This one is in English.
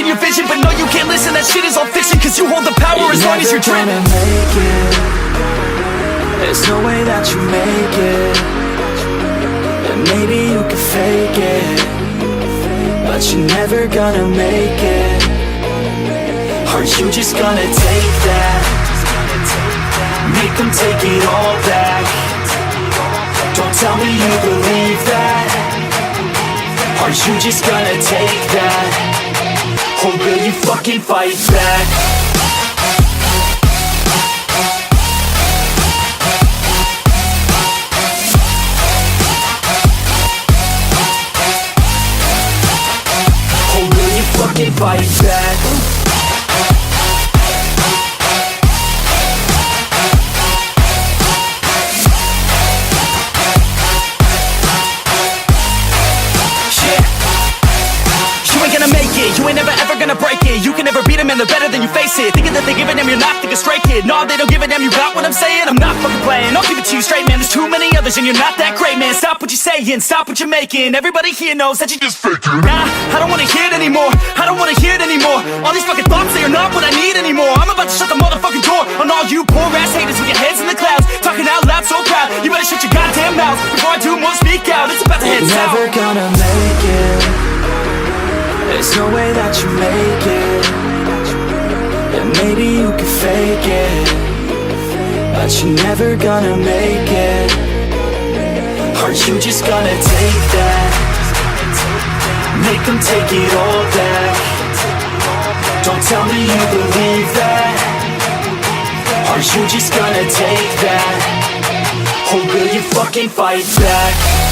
blocking your vision, but no, you can't listen, that shit is all fiction. Cause you hold the power as long as you're dreaming. You're never gonna make it. There's no way that you make it. And maybe you can fake it, but you're never gonna make it. Are you just gonna take that? Make them take it all back. Don't tell me you believe that. Are you just gonna take that? Or will you fucking fight back? Or will you fucking fight back? You ain't never ever gonna break it. You can never beat them and they're better than you, face it. Thinking that they give a damn, you're not thinking straight, kid. No, they don't give a damn, you got what I'm saying? I'm not fucking playing, I'll give it to you straight, man. There's too many others and you're not that great, man. Stop what you're saying, stop what you're making. Everybody here knows that you just faking. Nah, I don't wanna hear it anymore, I don't wanna hear it anymore. All these fucking thoughts, they are not what I need anymore. I'm about to shut the motherfucking door on all you poor ass haters with your heads in the clouds, talking out loud so proud. You better shut your goddamn mouth before I do more speak out. It's about to head south. You're never gonna make it. There's no way that you make it. And maybe you can fake it, but you're never gonna make it. Are you just gonna take that? Make them take it all back. Don't tell me you believe that. Are you just gonna take that? Or will you fucking fight back?